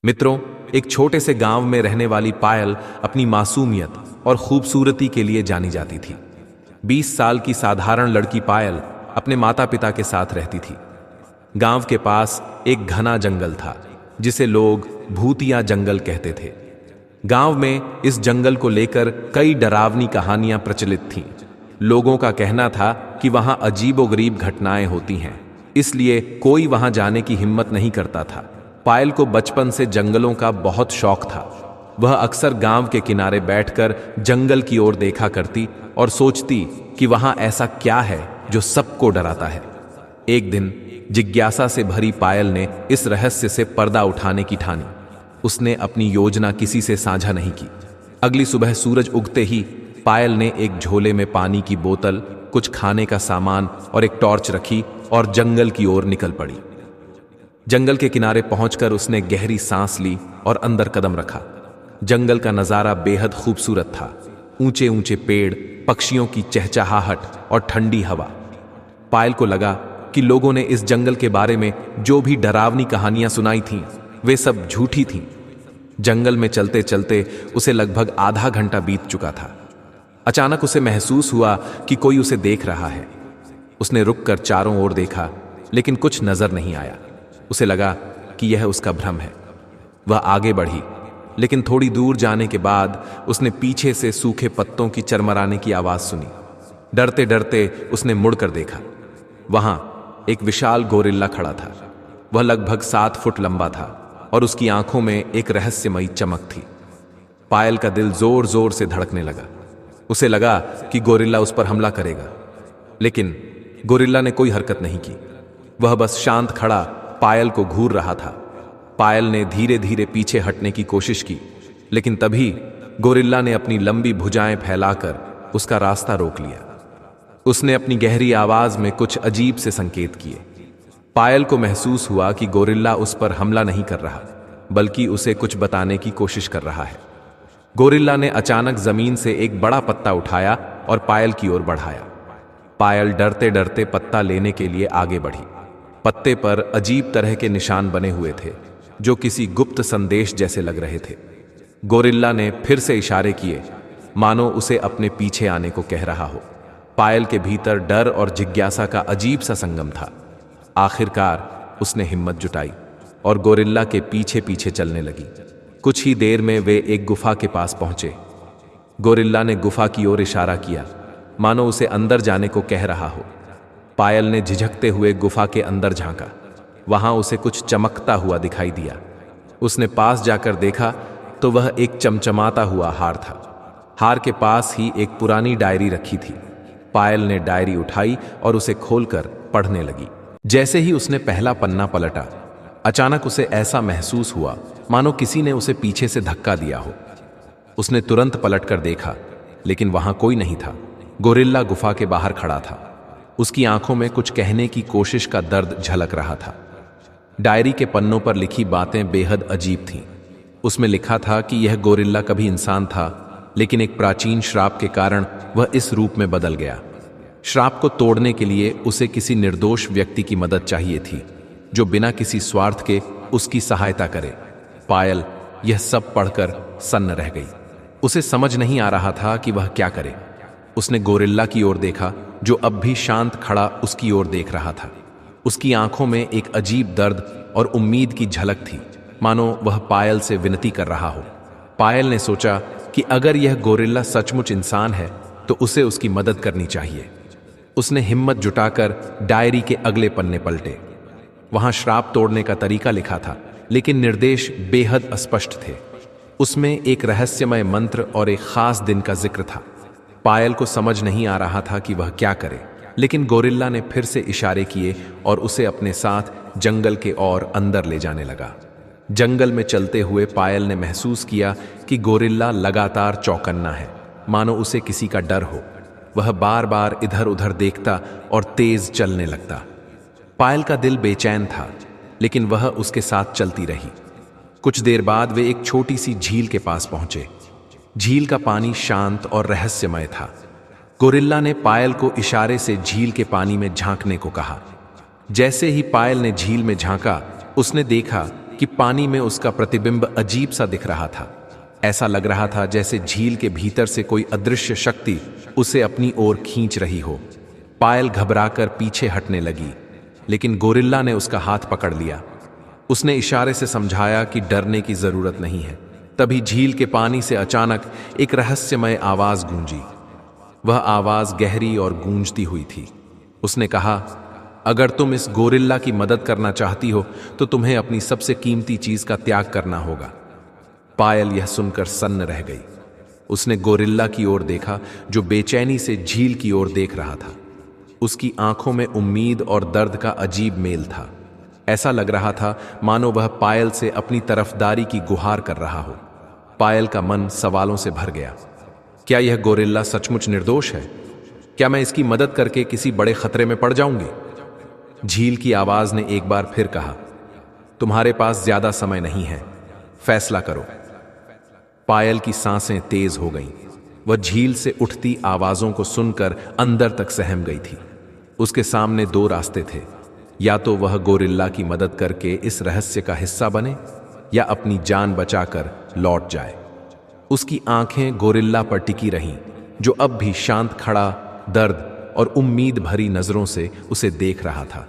मित्रों, एक छोटे से गांव में रहने वाली पायल अपनी मासूमियत और खूबसूरती के लिए जानी जाती थी। 20 साल की साधारण लड़की पायल अपने माता पिता के साथ रहती थी। गांव के पास एक घना जंगल था जिसे लोग भूतिया जंगल कहते थे। गांव में इस जंगल को लेकर कई डरावनी कहानियां प्रचलित थीं। लोगों का कहना था कि वहां अजीबोगरीब घटनाएं होती हैं, इसलिए कोई वहां जाने की हिम्मत नहीं करता था। पायल को बचपन से जंगलों का बहुत शौक था। वह अक्सर गांव के किनारे बैठकर जंगल की ओर देखा करती और सोचती कि वहां ऐसा क्या है जो सबको डराता है। एक दिन जिज्ञासा से भरी पायल ने इस रहस्य से पर्दा उठाने की ठानी। उसने अपनी योजना किसी से साझा नहीं की। अगली सुबह सूरज उगते ही पायल ने एक झोले में पानी की बोतल, कुछ खाने का सामान और एक टॉर्च रखी और जंगल की ओर निकल पड़ी। जंगल के किनारे पहुंचकर उसने गहरी सांस ली और अंदर कदम रखा। जंगल का नजारा बेहद खूबसूरत था। ऊंचे ऊंचे पेड़, पक्षियों की चहचहाहट और ठंडी हवा। पायल को लगा कि लोगों ने इस जंगल के बारे में जो भी डरावनी कहानियां सुनाई थीं, वे सब झूठी थीं। जंगल में चलते चलते उसे लगभग आधा घंटा बीत चुका था। अचानक उसे महसूस हुआ कि कोई उसे देख रहा है। उसने रुककर चारों ओर देखा, लेकिन कुछ नजर नहीं आया। उसे लगा कि यह उसका भ्रम है। वह आगे बढ़ी, लेकिन थोड़ी दूर जाने के बाद उसने पीछे से सूखे पत्तों की चरमराने की आवाज सुनी। डरते डरते उसने मुड़कर देखा। वहां एक विशाल गोरिल्ला खड़ा था। वह लगभग 7 फुट लंबा था और उसकी आंखों में एक रहस्यमयी चमक थी। पायल का दिल जोर जोर से धड़कने लगा। उसे लगा कि गोरिल्ला उस पर हमला करेगा, लेकिन गोरिल्ला ने कोई हरकत नहीं की। वह बस शांत खड़ा पायल को घूर रहा था। पायल ने धीरे धीरे पीछे हटने की कोशिश की, लेकिन तभी गोरिल्ला ने अपनी लंबी भुजाएं फैलाकर उसका रास्ता रोक लिया। उसने अपनी गहरी आवाज में कुछ अजीब से संकेत किए। पायल को महसूस हुआ कि गोरिल्ला उस पर हमला नहीं कर रहा, बल्कि उसे कुछ बताने की कोशिश कर रहा है। गोरिल्ला ने अचानक जमीन से एक बड़ा पत्ता उठाया और पायल की ओर बढ़ाया। पायल डरते डरते पत्ता लेने के लिए आगे बढ़ी। पत्ते पर अजीब तरह के निशान बने हुए थे, जो किसी गुप्त संदेश जैसे लग रहे थे। गोरिल्ला ने फिर से इशारे किए, मानो उसे अपने पीछे आने को कह रहा हो। पायल के भीतर डर और जिज्ञासा का अजीब सा संगम था। आखिरकार उसने हिम्मत जुटाई और गोरिल्ला के पीछे पीछे चलने लगी। कुछ ही देर में वे एक गुफा के पास पहुंचे। गोरिल्ला ने गुफा की ओर इशारा किया, मानो उसे अंदर जाने को कह रहा हो। पायल ने झिझकते हुए गुफा के अंदर झांका। वहां उसे कुछ चमकता हुआ दिखाई दिया। उसने पास जाकर देखा तो वह एक चमचमाता हुआ हार था। हार के पास ही एक पुरानी डायरी रखी थी। पायल ने डायरी उठाई और उसे खोलकर पढ़ने लगी। जैसे ही उसने पहला पन्ना पलटा, अचानक उसे ऐसा महसूस हुआ मानो किसी ने उसे पीछे से धक्का दिया हो। उसने तुरंत पलटकर देखा, लेकिन वहां कोई नहीं था। गोरिल्ला गुफा के बाहर खड़ा था। उसकी आंखों में कुछ कहने की कोशिश का दर्द झलक रहा था। डायरी के पन्नों पर लिखी बातें बेहद अजीब थीं। उसमें लिखा था कि यह गोरिल्ला कभी इंसान था, लेकिन एक प्राचीन श्राप के कारण वह इस रूप में बदल गया। श्राप को तोड़ने के लिए उसे किसी निर्दोष व्यक्ति की मदद चाहिए थी, जो बिना किसी स्वार्थ के उसकी सहायता करे। पायल यह सब पढ़कर सन्न रह गई। उसे समझ नहीं आ रहा था कि वह क्या करे। उसने गोरिल्ला की ओर देखा, जो अब भी शांत खड़ा उसकी ओर देख रहा था। उसकी आंखों में एक अजीब दर्द और उम्मीद की झलक थी, मानो वह पायल से विनती कर रहा हो। पायल ने सोचा कि अगर यह गोरिल्ला सचमुच इंसान है तो उसे उसकी मदद करनी चाहिए। उसने हिम्मत जुटाकर डायरी के अगले पन्ने पलटे। वहां श्राप तोड़ने का तरीका लिखा था, लेकिन निर्देश बेहद अस्पष्ट थे। उसमें एक रहस्यमय मंत्र और एक खास दिन का जिक्र था। पायल को समझ नहीं आ रहा था कि वह क्या करे, लेकिन गोरिल्ला ने फिर से इशारे किए और उसे अपने साथ जंगल के और अंदर ले जाने लगा। जंगल में चलते हुए पायल ने महसूस किया कि गोरिल्ला लगातार चौकन्ना है, मानो उसे किसी का डर हो। वह बार बार इधर उधर देखता और तेज चलने लगता। पायल का दिल बेचैन था, लेकिन वह उसके साथ चलती रही। कुछ देर बाद वे एक छोटी सी झील के पास पहुंचे। झील का पानी शांत और रहस्यमय था। गोरिल्ला ने पायल को इशारे से झील के पानी में झांकने को कहा। जैसे ही पायल ने झील में झांका, उसने देखा कि पानी में उसका प्रतिबिंब अजीब सा दिख रहा था। ऐसा लग रहा था जैसे झील के भीतर से कोई अदृश्य शक्ति उसे अपनी ओर खींच रही हो। पायल घबराकर पीछे हटने लगी, लेकिन गोरिल्ला ने उसका हाथ पकड़ लिया। उसने इशारे से समझाया कि डरने की जरूरत नहीं है। तभी झील के पानी से अचानक एक रहस्यमय आवाज गूंजी। वह आवाज गहरी और गूंजती हुई थी। उसने कहा, अगर तुम इस गोरिल्ला की मदद करना चाहती हो तो तुम्हें अपनी सबसे कीमती चीज का त्याग करना होगा। पायल यह सुनकर सन्न रह गई। उसने गोरिल्ला की ओर देखा जो बेचैनी से झील की ओर देख रहा था। उसकी आंखों में उम्मीद और दर्द का अजीब मेल था। ऐसा लग रहा था मानो वह पायल से अपनी तरफदारी की गुहार कर रहा हो। पायल का मन सवालों से भर गया। क्या यह गोरिल्ला सचमुच निर्दोष है? क्या मैं इसकी मदद करके किसी बड़े खतरे में पड़ जाऊंगी? झील की आवाज ने एक बार फिर कहा, तुम्हारे पास ज्यादा समय नहीं है, फैसला करो। पायल की सांसें तेज हो गईं। वह झील से उठती आवाजों को सुनकर अंदर तक सहम गई थी। उसके सामने दो रास्ते थे, या तो वह गोरिल्ला की मदद करके इस रहस्य का हिस्सा बने या अपनी जान बचाकर लौट जाए। उसकी आंखें गोरिल्ला पर टिकी रहीं, जो अब भी शांत खड़ा, दर्द और उम्मीद भरी नजरों से उसे देख रहा था।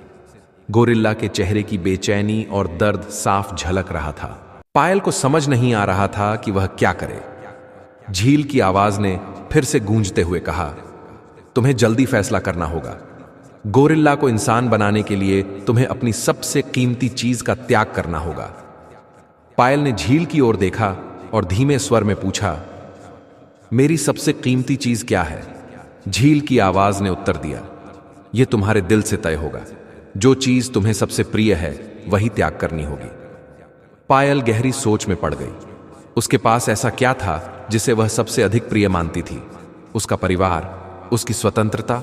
गोरिल्ला के चेहरे की बेचैनी और दर्द साफ झलक रहा था। पायल को समझ नहीं आ रहा था कि वह क्या करे। झील की आवाज ने फिर से गूंजते हुए कहा, तुम्हें जल्दी फैसला करना होगा। गोरिल्ला को इंसान बनाने के लिए तुम्हें अपनी सबसे कीमती चीज का त्याग करना होगा। पायल ने झील की ओर देखा और धीमे स्वर में पूछा, मेरी सबसे कीमती चीज क्या है? झील की आवाज ने उत्तर दिया, यह तुम्हारे दिल से तय होगा। जो चीज तुम्हें सबसे प्रिय है वही त्याग करनी होगी। पायल गहरी सोच में पड़ गई। उसके पास ऐसा क्या था जिसे वह सबसे अधिक प्रिय मानती थी? उसका परिवार, उसकी स्वतंत्रता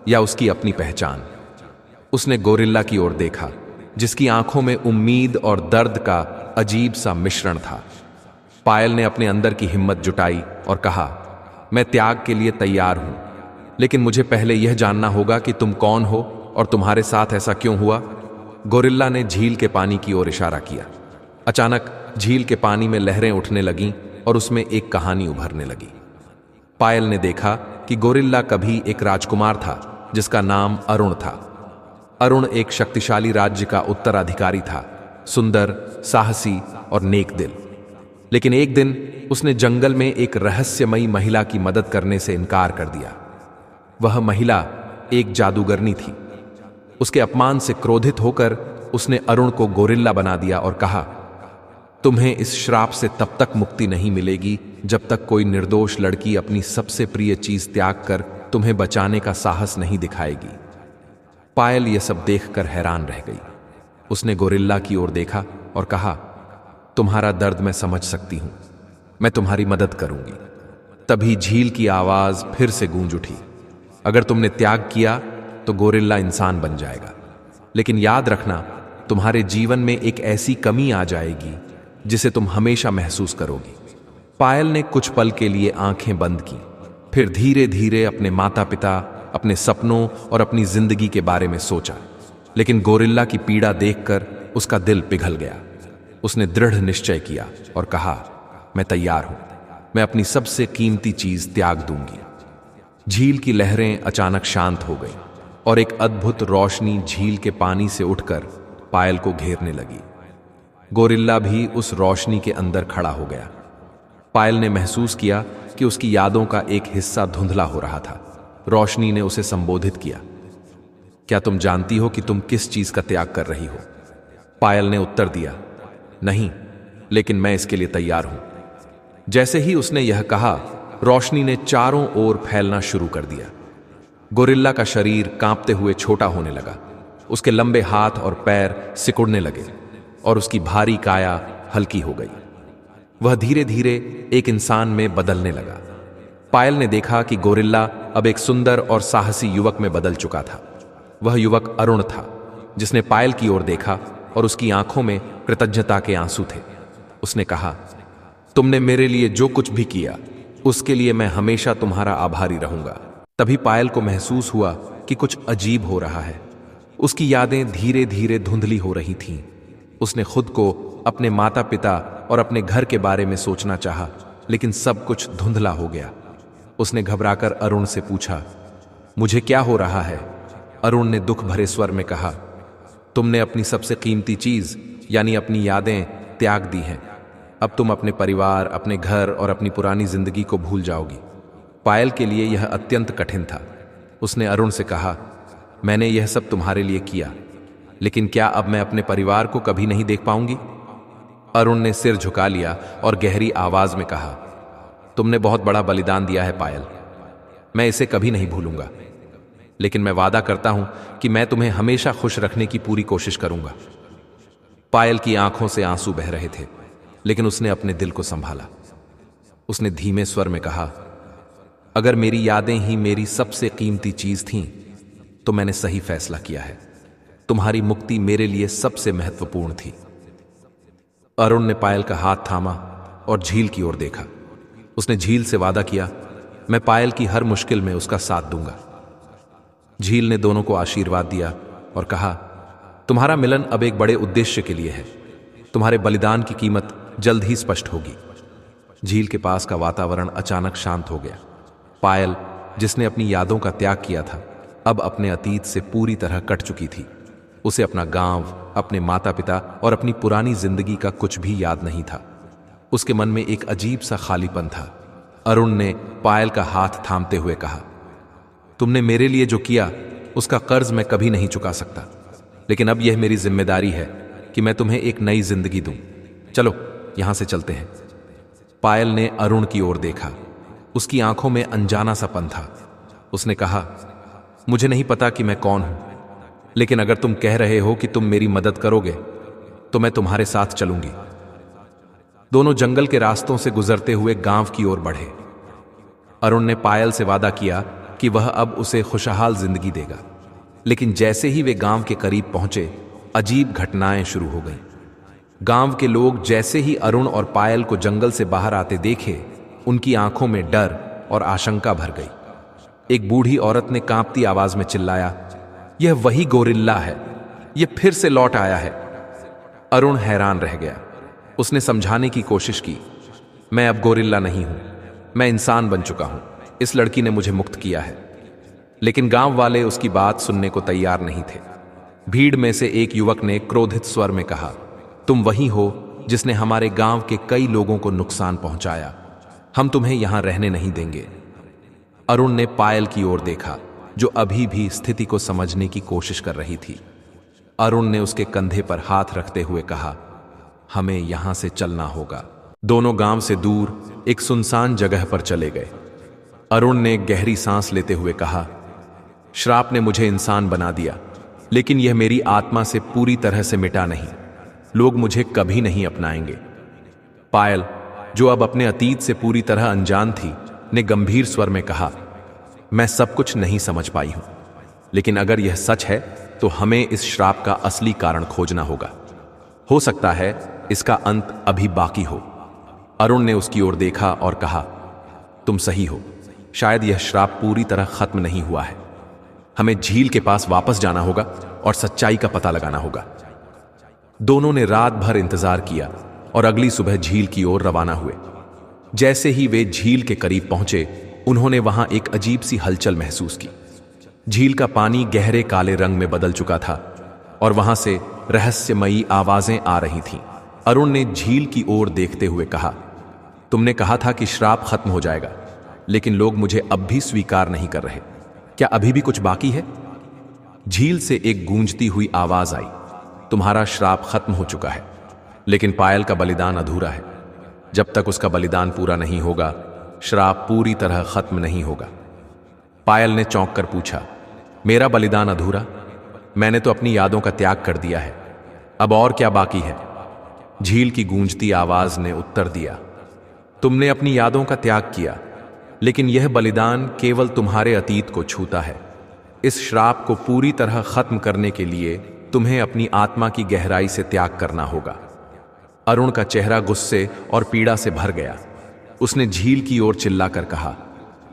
या उसकी अपनी पहचान? उसने गोरिल्ला की ओर देखा, जिसकी आंखों में उम्मीद और दर्द का अजीब सा मिश्रण था। पायल ने अपने अंदर की हिम्मत जुटाई और कहा, मैं त्याग के लिए तैयार हूं, लेकिन मुझे पहले यह जानना होगा कि तुम कौन हो और तुम्हारे साथ ऐसा क्यों हुआ। गोरिल्ला ने झील के पानी की ओर इशारा किया। अचानक झील के पानी में लहरें उठने लगीं और उसमें एक कहानी उभरने लगी। पायल ने देखा कि गोरिल्ला कभी एक राजकुमार था जिसका नाम अरुण था। अरुण एक शक्तिशाली राज्य का उत्तराधिकारी था, सुंदर, साहसी और नेक दिल। लेकिन एक दिन उसने जंगल में एक रहस्यमयी महिला की मदद करने से इनकार कर दिया। वह महिला एक जादूगरनी थी। उसके अपमान से क्रोधित होकर उसने अरुण को गोरिल्ला बना दिया और कहा, तुम्हें इस श्राप से तब तक मुक्ति नहीं मिलेगी जब तक कोई निर्दोष लड़की अपनी सबसे प्रिय चीज त्याग कर तुम्हें बचाने का साहस नहीं दिखाएगी। पायल यह सब देखकर हैरान रह गई। उसने गोरिल्ला की ओर देखा और कहा, तुम्हारा दर्द मैं समझ सकती हूं, मैं तुम्हारी मदद करूंगी। तभी झील की आवाज फिर से गूंज उठी, अगर तुमने त्याग किया तो गोरिल्ला इंसान बन जाएगा, लेकिन याद रखना, तुम्हारे जीवन में एक ऐसी कमी आ जाएगी जिसे तुम हमेशा महसूस करोगी। पायल ने कुछ पल के लिए आंखें बंद की, फिर धीरे धीरे अपने माता पिता, अपने सपनों और अपनी जिंदगी के बारे में सोचा। लेकिन गोरिल्ला की पीड़ा देखकर उसका दिल पिघल गया। उसने दृढ़ निश्चय किया और कहा, मैं तैयार हूं, मैं अपनी सबसे कीमती चीज त्याग दूंगी। झील की लहरें अचानक शांत हो गईं और एक अद्भुत रोशनी झील के पानी से उठकर पायल को घेरने लगी। गोरिल्ला भी उस रोशनी के अंदर खड़ा हो गया। पायल ने महसूस किया कि उसकी यादों का एक हिस्सा धुंधला हो रहा था। रोशनी ने उसे संबोधित किया, क्या तुम जानती हो कि तुम किस चीज का त्याग कर रही हो? पायल ने उत्तर दिया, नहीं, लेकिन मैं इसके लिए तैयार हूं। जैसे ही उसने यह कहा, रोशनी ने चारों ओर फैलना शुरू कर दिया। गोरिल्ला का शरीर कांपते हुए छोटा होने लगा। उसके लंबे हाथ और पैर सिकुड़ने लगे और उसकी भारी काया हल्की हो गई। वह धीरे धीरे एक इंसान में बदलने लगा। पायल ने देखा कि गोरिल्ला अब एक सुंदर और साहसी युवक में बदल चुका था। वह युवक अरुण था, जिसने पायल की ओर देखा और उसकी आंखों में कृतज्ञता के आंसू थे। उसने कहा, तुमने मेरे लिए जो कुछ भी किया उसके लिए मैं हमेशा तुम्हारा आभारी रहूंगा। तभी पायल को महसूस हुआ कि कुछ अजीब हो रहा है। उसकी यादें धीरे धीरे धुंधली हो रही थीं। उसने खुद को अपने माता पिता और अपने घर के बारे में सोचना चाहा, लेकिन सब कुछ धुंधला हो गया। उसने घबराकर अरुण से पूछा, मुझे क्या हो रहा है? अरुण ने दुख भरे स्वर में कहा, तुमने अपनी सबसे कीमती चीज यानी अपनी यादें त्याग दी हैं। अब तुम अपने परिवार, अपने घर और अपनी पुरानी जिंदगी को भूल जाओगी। पायल के लिए यह अत्यंत कठिन था। उसने अरुण से कहा, मैंने यह सब तुम्हारे लिए किया, लेकिन क्या अब मैं अपने परिवार को कभी नहीं देख पाऊंगी? अरुण ने सिर झुका लिया और गहरी आवाज में कहा, तुमने बहुत बड़ा बलिदान दिया है पायल, मैं इसे कभी नहीं भूलूंगा। लेकिन मैं वादा करता हूं कि मैं तुम्हें हमेशा खुश रखने की पूरी कोशिश करूंगा। पायल की आंखों से आंसू बह रहे थे, लेकिन उसने अपने दिल को संभाला। उसने धीमे स्वर में कहा, अगर मेरी यादें ही मेरी सबसे कीमती चीज थीं, तो मैंने सही फैसला किया है। तुम्हारी मुक्ति मेरे लिए सबसे महत्वपूर्ण थी। अरुण ने पायल का हाथ थामा और झील की ओर देखा। उसने झील से वादा किया, मैं पायल की हर मुश्किल में उसका साथ दूंगा। झील ने दोनों को आशीर्वाद दिया और कहा, तुम्हारा मिलन अब एक बड़े उद्देश्य के लिए है। तुम्हारे बलिदान की कीमत जल्द ही स्पष्ट होगी। झील के पास का वातावरण अचानक शांत हो गया। पायल, जिसने अपनी यादों का त्याग किया था, अब अपने अतीत से पूरी तरह कट चुकी थी। उसे अपना गांव, अपने माता पिता और अपनी पुरानी जिंदगी का कुछ भी याद नहीं था। उसके मन में एक अजीब सा खालीपन था। अरुण ने पायल का हाथ थामते हुए कहा, तुमने मेरे लिए जो किया उसका कर्ज मैं कभी नहीं चुका सकता, लेकिन अब यह मेरी जिम्मेदारी है कि मैं तुम्हें एक नई जिंदगी दूं। चलो यहां से चलते हैं। पायल ने अरुण की ओर देखा। उसकी आंखों में अनजाना सा पन था। उसने कहा, मुझे नहीं पता कि मैं कौन हूं, लेकिन अगर तुम कह रहे हो कि तुम मेरी मदद करोगे तो मैं तुम्हारे साथ चलूंगी। दोनों जंगल के रास्तों से गुजरते हुए गांव की ओर बढ़े। अरुण ने पायल से वादा किया कि वह अब उसे खुशहाल जिंदगी देगा, लेकिन जैसे ही वे गांव के करीब पहुंचे, अजीब घटनाएं शुरू हो गईं। गांव के लोग जैसे ही अरुण और पायल को जंगल से बाहर आते देखे, उनकी आंखों में डर और आशंका भर गई। एक बूढ़ी औरत ने कांपती आवाज में चिल्लाया, यह वही गोरिल्ला है, यह फिर से लौट आया है। अरुण हैरान रह गया। उसने समझाने की कोशिश की, मैं अब गोरिल्ला नहीं हूं, मैं इंसान बन चुका हूं। इस लड़की ने मुझे मुक्त किया है। लेकिन गांव वाले उसकी बात सुनने को तैयार नहीं थे। भीड़ में से एक युवक ने क्रोधित स्वर में कहा, तुम वही हो जिसने हमारे गांव के कई लोगों को नुकसान पहुंचाया। हम तुम्हें यहां रहने नहीं देंगे। अरुण ने पायल की ओर देखा, जो अभी भी स्थिति को समझने की कोशिश कर रही थी। अरुण ने उसके कंधे पर हाथ रखते हुए कहा, हमें यहां से चलना होगा। दोनों गांव से दूर एक सुनसान जगह पर चले गए। अरुण ने गहरी सांस लेते हुए कहा, श्राप ने मुझे इंसान बना दिया, लेकिन यह मेरी आत्मा से पूरी तरह से मिटा नहीं। लोग मुझे कभी नहीं अपनाएंगे। पायल, जो अब अपने अतीत से पूरी तरह अनजान थी, ने गंभीर स्वर में कहा, मैं सब कुछ नहीं समझ पाई हूं, लेकिन अगर यह सच है तो हमें इस श्राप का असली कारण खोजना होगा। हो सकता है इसका अंत अभी बाकी हो। अरुण ने उसकी ओर देखा और कहा, तुम सही हो, शायद यह श्राप पूरी तरह खत्म नहीं हुआ है। हमें झील के पास वापस जाना होगा और सच्चाई का पता लगाना होगा। दोनों ने रात भर इंतजार किया और अगली सुबह झील की ओर रवाना हुए। जैसे ही वे झील के करीब पहुंचे, उन्होंने वहां एक अजीब सी हलचल महसूस की। झील का पानी गहरे काले रंग में बदल चुका था और वहां से रहस्यमयी आवाजें आ रही थीं। अरुण ने झील की ओर देखते हुए कहा, तुमने कहा था कि श्राप खत्म हो जाएगा, लेकिन लोग मुझे अब भी स्वीकार नहीं कर रहे। क्या अभी भी कुछ बाकी है? झील से एक गूंजती हुई आवाज आई, तुम्हारा श्राप खत्म हो चुका है, लेकिन पायल का बलिदान अधूरा है। जब तक उसका बलिदान पूरा नहीं होगा, श्राप पूरी तरह खत्म नहीं होगा। पायल ने चौंक कर पूछा, मेरा बलिदान अधूरा? मैंने तो अपनी यादों का त्याग कर दिया है, अब और क्या बाकी है? झील की गूंजती आवाज ने उत्तर दिया, तुमने अपनी यादों का त्याग किया, लेकिन यह बलिदान केवल तुम्हारे अतीत को छूता है। इस श्राप को पूरी तरह खत्म करने के लिए तुम्हें अपनी आत्मा की गहराई से त्याग करना होगा। अरुण का चेहरा गुस्से और पीड़ा से भर गया। उसने झील की ओर चिल्लाकर कहा,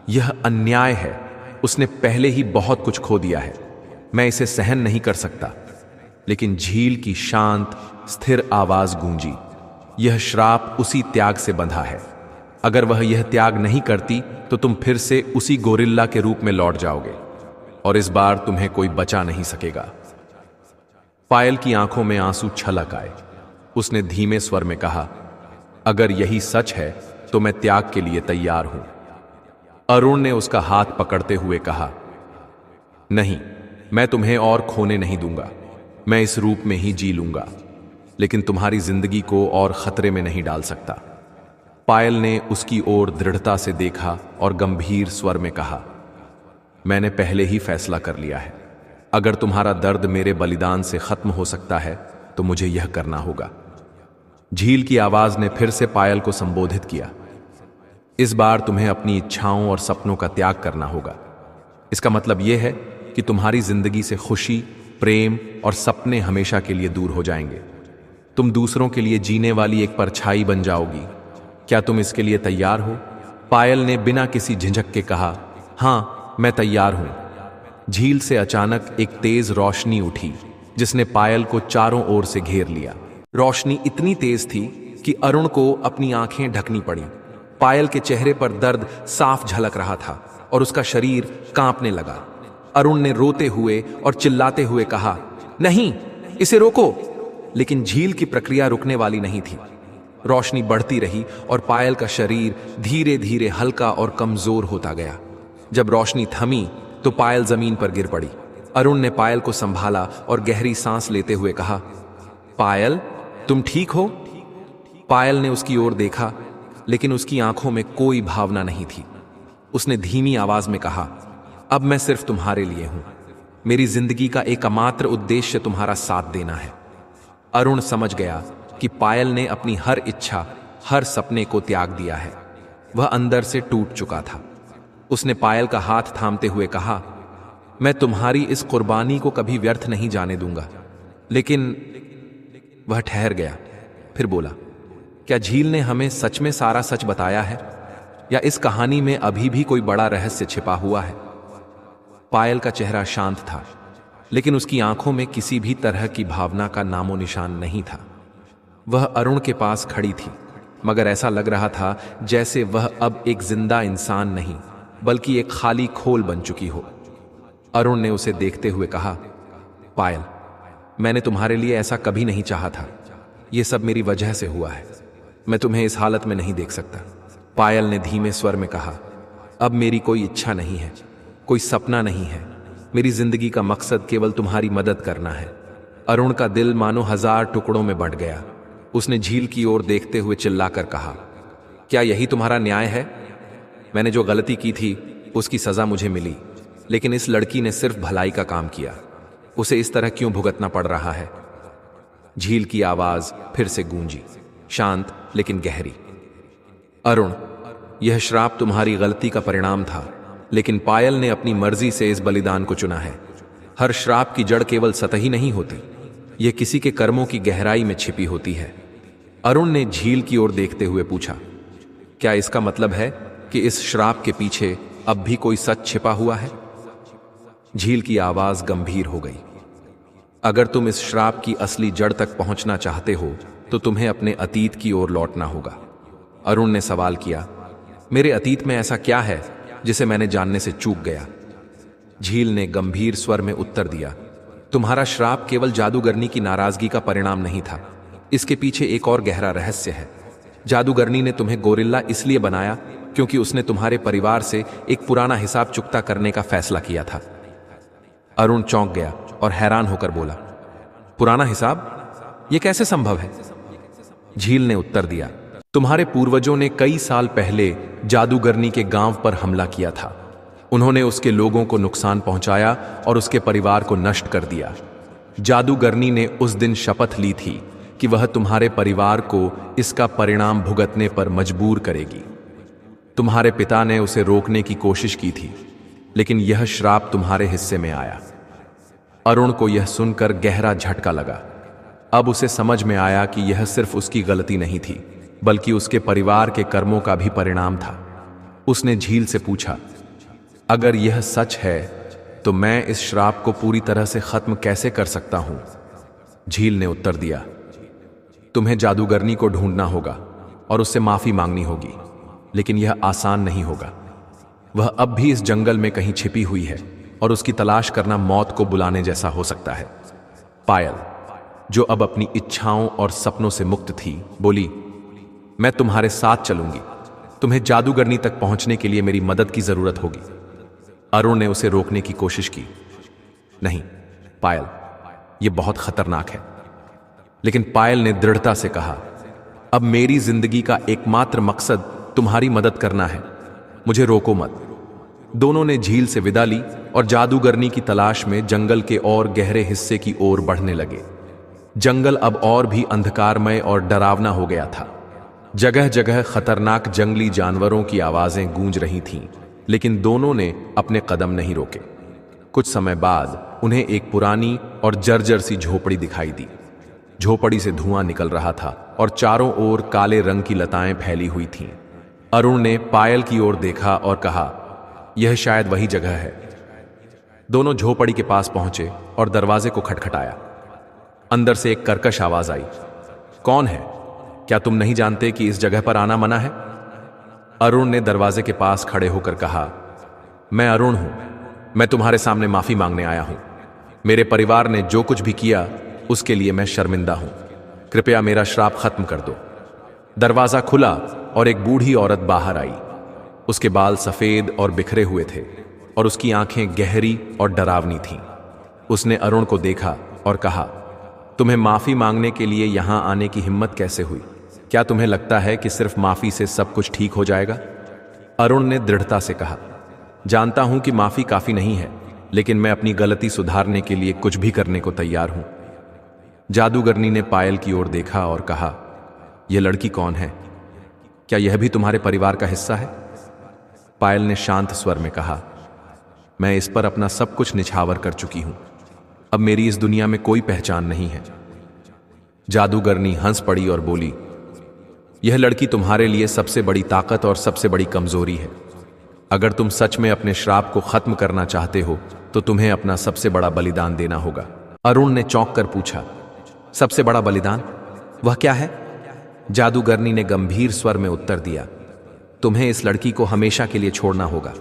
यह अन्याय है। उसने पहले ही बहुत कुछ खो दिया है। मैं इसे सहन नहीं कर सकता। लेकिन झील की शांत स्थिर आवाज गूंजी, यह श्राप उसी त्याग से बंधा है। अगर वह यह त्याग नहीं करती तो तुम फिर से उसी गोरिल्ला के रूप में लौट जाओगे और इस बार तुम्हें कोई बचा नहीं सकेगा। पायल की आंखों में आंसू छलक आए। उसने धीमे स्वर में कहा, अगर यही सच है तो मैं त्याग के लिए तैयार हूं। अरुण ने उसका हाथ पकड़ते हुए कहा, नहीं, मैं तुम्हें और खोने नहीं दूंगा। मैं इस रूप में ही जी लूंगा, लेकिन तुम्हारी जिंदगी को और खतरे में नहीं डाल सकता। पायल ने उसकी ओर दृढ़ता से देखा और गंभीर स्वर में कहा, मैंने पहले ही फैसला कर लिया है। अगर तुम्हारा दर्द मेरे बलिदान से खत्म हो सकता है तो मुझे यह करना होगा। झील की आवाज ने फिर से पायल को संबोधित किया, इस बार तुम्हें अपनी इच्छाओं और सपनों का त्याग करना होगा। इसका मतलब यह है कि तुम्हारी जिंदगी से खुशी, प्रेम और सपने हमेशा के लिए दूर हो जाएंगे। तुम दूसरों के लिए जीने वाली एक परछाई बन जाओगी। क्या तुम इसके लिए तैयार हो? पायल ने बिना किसी झिझक के कहा, हां, मैं तैयार हूं। झील से अचानक एक तेज रोशनी उठी जिसने पायल को चारों ओर से घेर लिया। रोशनी इतनी तेज थी कि अरुण को अपनी आंखें ढकनी पड़ी। पायल के चेहरे पर दर्द साफ झलक रहा था और उसका शरीर कांपने लगा। अरुण ने रोते हुए और चिल्लाते हुए कहा, नहीं, इसे रोको। लेकिन झील की प्रक्रिया रुकने वाली नहीं थी। रोशनी बढ़ती रही और पायल का शरीर धीरे धीरे हल्का और कमजोर होता गया। जब रोशनी थमी तो पायल जमीन पर गिर पड़ी। अरुण ने पायल को संभाला और गहरी सांस लेते हुए कहा, पायल, तुम ठीक हो? पायल ने उसकी ओर देखा, लेकिन उसकी आंखों में कोई भावना नहीं थी। उसने धीमी आवाज में कहा, अब मैं सिर्फ तुम्हारे लिए हूं। मेरी जिंदगी का एकमात्र उद्देश्य तुम्हारा साथ देना है। अरुण समझ गया कि पायल ने अपनी हर इच्छा, हर सपने को त्याग दिया है। वह अंदर से टूट चुका था। उसने पायल का हाथ थामते हुए कहा, मैं तुम्हारी इस कुर्बानी को कभी व्यर्थ नहीं जाने दूंगा। लेकिन वह ठहर गया, फिर बोला, क्या झील ने हमें सच में सारा सच बताया है या इस कहानी में अभी भी कोई बड़ा रहस्य छिपा हुआ है? पायल का चेहरा शांत था, लेकिन उसकी आंखों में किसी भी तरह की भावना का नामो निशान नहीं था। वह अरुण के पास खड़ी थी, मगर ऐसा लग रहा था जैसे वह अब एक जिंदा इंसान नहीं बल्कि एक खाली खोल बन चुकी हो। अरुण ने उसे देखते हुए कहा, पायल, मैंने तुम्हारे लिए ऐसा कभी नहीं चाहा था। यह सब मेरी वजह से हुआ है। मैं तुम्हें इस हालत में नहीं देख सकता। पायल ने धीमे स्वर में कहा, अब मेरी कोई इच्छा नहीं है, कोई सपना नहीं है। मेरी जिंदगी का मकसद केवल तुम्हारी मदद करना है। अरुण का दिल मानो 1000 टुकड़ों में बंट गया। उसने झील की ओर देखते हुए चिल्लाकर कहा, क्या यही तुम्हारा न्याय है? मैंने जो गलती की थी उसकी सजा मुझे मिली, लेकिन इस लड़की ने सिर्फ भलाई का काम किया। उसे इस तरह क्यों भुगतना पड़ रहा है? झील की आवाज फिर से गूंजी, शांत लेकिन गहरी। अरुण, यह श्राप तुम्हारी गलती का परिणाम था, लेकिन पायल ने अपनी मर्जी से इस बलिदान को चुना है। हर श्राप की जड़ केवल सतही नहीं होती, यह किसी के कर्मों की गहराई में छिपी होती है। अरुण ने झील की ओर देखते हुए पूछा, क्या इसका मतलब है कि इस श्राप के पीछे अब भी कोई सच छिपा हुआ है? झील की आवाज गंभीर हो गई, अगर तुम इस श्राप की असली जड़ तक पहुंचना चाहते हो तो तुम्हें अपने अतीत की ओर लौटना होगा। अरुण ने सवाल किया, मेरे अतीत में ऐसा क्या है जिसे मैंने जानने से चूक गया? झील ने गंभीर स्वर में उत्तर दिया, तुम्हारा श्राप केवल जादूगरनी की नाराजगी का परिणाम नहीं था। इसके पीछे एक और गहरा रहस्य है। जादूगरनी ने तुम्हें गोरिल्ला इसलिए बनाया क्योंकि उसने तुम्हारे परिवार से एक पुराना हिसाब चुकता करने का फैसला किया था। अरुण चौंक गया और हैरान होकर बोला, पुराना हिसाब? यह कैसे संभव है? झील ने उत्तर दिया, तुम्हारे पूर्वजों ने कई साल पहले जादूगरनी के गांव पर हमला किया था। उन्होंने उसके लोगों को नुकसान पहुंचाया और उसके परिवार को नष्ट कर दिया। जादूगरनी ने उस दिन शपथ ली थी कि वह तुम्हारे परिवार को इसका परिणाम भुगतने पर मजबूर करेगी। तुम्हारे पिता ने उसे रोकने की कोशिश की थी, लेकिन यह श्राप तुम्हारे हिस्से में आया। अरुण को यह सुनकर गहरा झटका लगा। अब उसे समझ में आया कि यह सिर्फ उसकी गलती नहीं थी, बल्कि उसके परिवार के कर्मों का भी परिणाम था। उसने झील से पूछा, अगर यह सच है तो मैं इस श्राप को पूरी तरह से खत्म कैसे कर सकता हूं? झील ने उत्तर दिया, तुम्हें जादूगरनी को ढूंढना होगा और उससे माफी मांगनी होगी, लेकिन यह आसान नहीं होगा। वह अब भी इस जंगल में कहीं छिपी हुई है और उसकी तलाश करना मौत को बुलाने जैसा हो सकता है। पायल, जो अब अपनी इच्छाओं और सपनों से मुक्त थी, बोली, मैं तुम्हारे साथ चलूंगी। तुम्हें जादूगरनी तक पहुंचने के लिए मेरी मदद की जरूरत होगी। अरुण ने उसे रोकने की कोशिश की। नहीं पायल, यह बहुत खतरनाक है। लेकिन पायल ने दृढ़ता से कहा, अब मेरी जिंदगी का एकमात्र मकसद तुम्हारी मदद करना है, मुझे रोको मत। दोनों ने झील से विदा ली और जादूगरनी की तलाश में जंगल के और गहरे हिस्से की ओर बढ़ने लगे। जंगल अब और भी अंधकारमय और डरावना हो गया था। जगह जगह खतरनाक जंगली जानवरों की आवाजें गूंज रही थीं, लेकिन दोनों ने अपने कदम नहीं रोके। कुछ समय बाद उन्हें एक पुरानी और जर्जर सी झोपड़ी दिखाई दी। झोपड़ी से धुआं निकल रहा था और चारों ओर काले रंग की लताएं फैली हुई थीं। अरुण ने पायल की ओर देखा और कहा, यह शायद वही जगह है। दोनों झोपड़ी के पास पहुंचे और दरवाजे को खटखटाया। अंदर से एक कर्कश आवाज आई, कौन है? क्या तुम नहीं जानते कि इस जगह पर आना मना है? अरुण ने दरवाजे के पास खड़े होकर कहा, मैं अरुण हूं, मैं तुम्हारे सामने माफी मांगने आया हूं। मेरे परिवार ने जो कुछ भी किया उसके लिए मैं शर्मिंदा हूं। कृपया मेरा श्राप खत्म कर दो। दरवाजा खुला और एक बूढ़ी औरत बाहर आई। उसके बाल सफेद और बिखरे हुए थे और उसकी आंखें गहरी और डरावनी थीं। उसने अरुण को देखा और कहा, तुम्हें माफी मांगने के लिए यहां आने की हिम्मत कैसे हुई? क्या तुम्हें लगता है कि सिर्फ माफी से सब कुछ ठीक हो जाएगा? अरुण ने दृढ़ता से कहा, जानता हूं कि माफी काफी नहीं है, लेकिन मैं अपनी गलती सुधारने के लिए कुछ भी करने को तैयार हूं। जादूगरनी ने पायल की ओर देखा और कहा, यह लड़की कौन है? क्या यह भी तुम्हारे परिवार का हिस्सा है? पायल ने शांत स्वर में कहा, मैं इस पर अपना सब कुछ निछावर कर चुकी हूं। अब मेरी इस दुनिया में कोई पहचान नहीं है। जादूगरनी हंस पड़ी और बोली, यह लड़की तुम्हारे लिए सबसे बड़ी ताकत और सबसे बड़ी कमजोरी है। अगर तुम सच में अपने श्राप को खत्म करना चाहते हो तो तुम्हें अपना सबसे बड़ा बलिदान देना होगा। अरुण ने चौंक कर पूछा, सबसे बड़ा बलिदान? वह क्या है? जादूगरनी ने गंभीर स्वर में उत्तर दिया, तुम्हें इस लड़की को हमेशा के लिए छोड़ना होगा।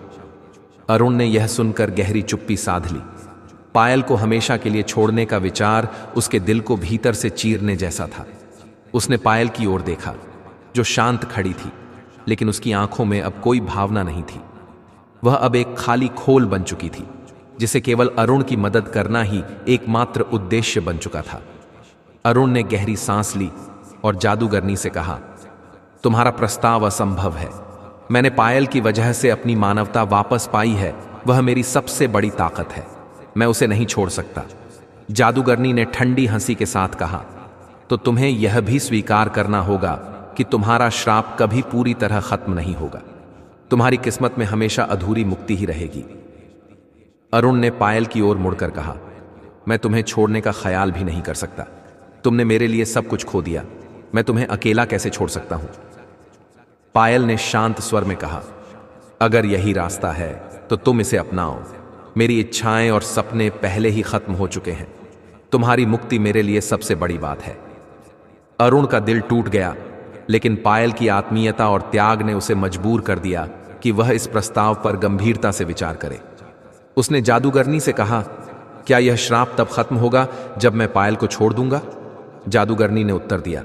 अरुण ने यह सुनकर गहरी चुप्पी साध ली। पायल को हमेशा के लिए छोड़ने का विचार उसके दिल को भीतर से चीरने जैसा था। उसने पायल की ओर देखा, जो शांत खड़ी थी, लेकिन उसकी आंखों में अब कोई भावना नहीं थी। वह अब एक खाली खोल बन चुकी थी, जिसे केवल अरुण की मदद करना ही एकमात्र उद्देश्य बन चुका था। अरुण ने गहरी सांस ली और जादूगरनी से कहा, तुम्हारा प्रस्ताव असंभव है। मैंने पायल की वजह से अपनी मानवता वापस पाई है। वह मेरी सबसे बड़ी ताकत है। मैं उसे नहीं छोड़ सकता। जादूगरनी ने ठंडी हंसी के साथ कहा, तो तुम्हें यह भी स्वीकार करना होगा कि तुम्हारा श्राप कभी पूरी तरह खत्म नहीं होगा। तुम्हारी किस्मत में हमेशा अधूरी मुक्ति ही रहेगी। अरुण ने पायल की ओर मुड़कर कहा, मैं तुम्हें छोड़ने का ख्याल भी नहीं कर सकता। तुमने मेरे लिए सब कुछ खो दिया, मैं तुम्हें अकेला कैसे छोड़ सकता हूं? पायल ने शांत स्वर में कहा, अगर यही रास्ता है तो तुम इसे अपनाओ। मेरी इच्छाएं और सपने पहले ही खत्म हो चुके हैं। तुम्हारी मुक्ति मेरे लिए सबसे बड़ी बात है। अरुण का दिल टूट गया, लेकिन पायल की आत्मीयता और त्याग ने उसे मजबूर कर दिया कि वह इस प्रस्ताव पर गंभीरता से विचार करे। उसने जादूगरनी से कहा, क्या यह श्राप तब खत्म होगा जब मैं पायल को छोड़ दूंगा? जादूगरनी ने उत्तर दिया,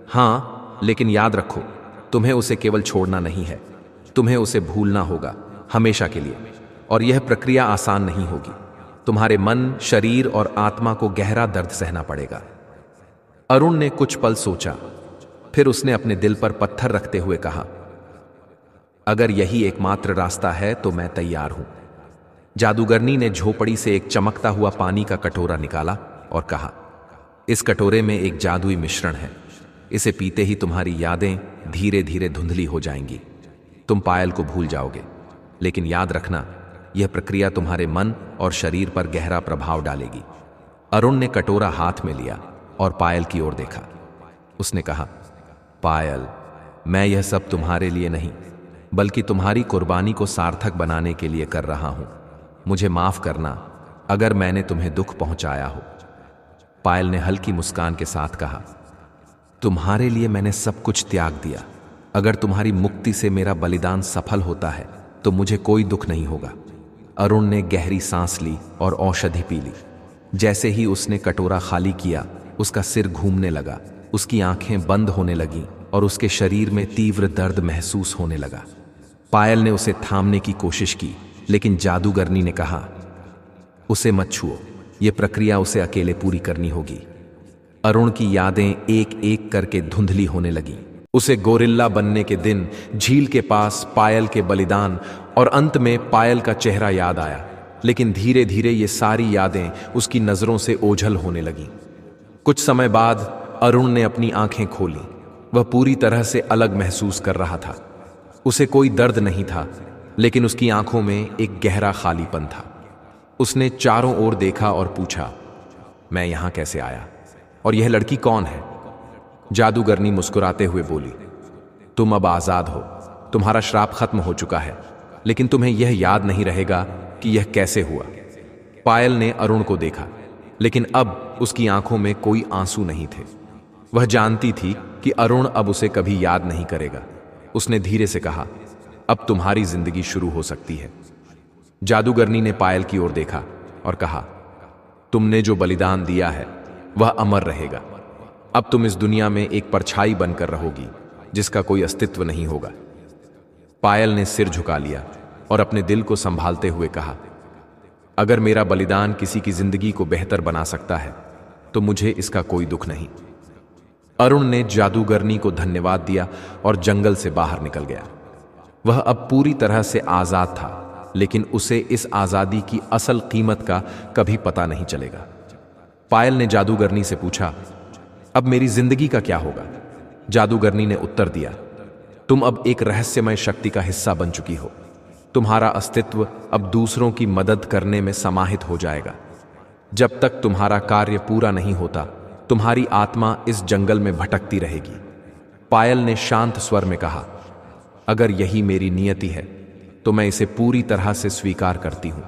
हां, लेकिन याद रखो, तुम्हें उसे केवल छोड़ना नहीं है, तुम्हें उसे भूलना होगा हमेशा के लिए। और यह प्रक्रिया आसान नहीं होगी। तुम्हारे मन, शरीर और आत्मा को गहरा दर्द सहना पड़ेगा। अरुण ने कुछ पल सोचा, फिर उसने अपने दिल पर पत्थर रखते हुए कहा, अगर यही एकमात्र रास्ता है तो मैं तैयार हूं। जादूगरनी ने झोपड़ी से एक चमकता हुआ पानी का कटोरा निकाला और कहा, इस कटोरे में एक जादुई मिश्रण है। इसे पीते ही तुम्हारी यादें धीरे धीरे धुंधली हो जाएंगी। तुम पायल को भूल जाओगे, लेकिन याद रखना, यह प्रक्रिया तुम्हारे मन और शरीर पर गहरा प्रभाव डालेगी। अरुण ने कटोरा हाथ में लिया और पायल की ओर देखा। उसने कहा, पायल, मैं यह सब तुम्हारे लिए नहीं, बल्कि तुम्हारी कुर्बानी को सार्थक बनाने के लिए कर रहा हूं। मुझे माफ करना अगर मैंने तुम्हें दुख पहुंचाया हो। पायल ने हल्की मुस्कान के साथ कहा, तुम्हारे लिए मैंने सब कुछ त्याग दिया। अगर तुम्हारी मुक्ति से मेरा बलिदान सफल होता है तो मुझे कोई दुख नहीं होगा। अरुण ने गहरी सांस ली और औषधि पी ली। जैसे ही उसने कटोरा खाली किया, उसका सिर घूमने लगा, उसकी आंखें बंद होने लगीं और उसके शरीर में तीव्र दर्द महसूस होने लगा। पायल ने उसे थामने की कोशिश की, लेकिन जादूगरनी ने कहा, उसे मत छुओ, ये प्रक्रिया उसे अकेले पूरी करनी होगी। अरुण की यादें एक एक करके धुंधली होने लगीं। उसे गोरिल्ला बनने के दिन, झील के पास पायल के बलिदान और अंत में पायल का चेहरा याद आया। लेकिन धीरे धीरे ये सारी यादें उसकी नजरों से ओझल होने लगीं। कुछ समय बाद अरुण ने अपनी आंखें खोलीं। वह पूरी तरह से अलग महसूस कर रहा था। उसे कोई दर्द नहीं था, लेकिन उसकी आंखों में एक गहरा खालीपन था। उसने चारों ओर देखा और पूछा, मैं यहां कैसे आया और यह लड़की कौन है? जादूगरनी मुस्कुराते हुए बोली, तुम अब आजाद हो। तुम्हारा श्राप खत्म हो चुका है, लेकिन तुम्हें यह याद नहीं रहेगा कि यह कैसे हुआ। पायल ने अरुण को देखा, लेकिन अब उसकी आंखों में कोई आंसू नहीं थे। वह जानती थी कि अरुण अब उसे कभी याद नहीं करेगा। उसने धीरे से कहा, अब तुम्हारी जिंदगी शुरू हो सकती है। जादूगरनी ने पायल की ओर देखा और कहा, तुमने जो बलिदान दिया है वह अमर रहेगा। अब तुम इस दुनिया में एक परछाई बनकर रहोगी, जिसका कोई अस्तित्व नहीं होगा। पायल ने सिर झुका लिया और अपने दिल को संभालते हुए कहा, अगर मेरा बलिदान किसी की जिंदगी को बेहतर बना सकता है तो मुझे इसका कोई दुख नहीं। अरुण ने जादूगरनी को धन्यवाद दिया और जंगल से बाहर निकल गया। वह अब पूरी तरह से आजाद था, लेकिन उसे इस आजादी की असल कीमत का कभी पता नहीं चलेगा। पायल ने जादूगरनी से पूछा, अब मेरी जिंदगी का क्या होगा? जादूगरनी ने उत्तर दिया, तुम अब एक रहस्यमय शक्ति का हिस्सा बन चुकी हो। तुम्हारा अस्तित्व अब दूसरों की मदद करने में समाहित हो जाएगा। जब तक तुम्हारा कार्य पूरा नहीं होता, तुम्हारी आत्मा इस जंगल में भटकती रहेगी। पायल ने शांत स्वर में कहा, अगर यही मेरी नियति है तो मैं इसे पूरी तरह से स्वीकार करती हूं।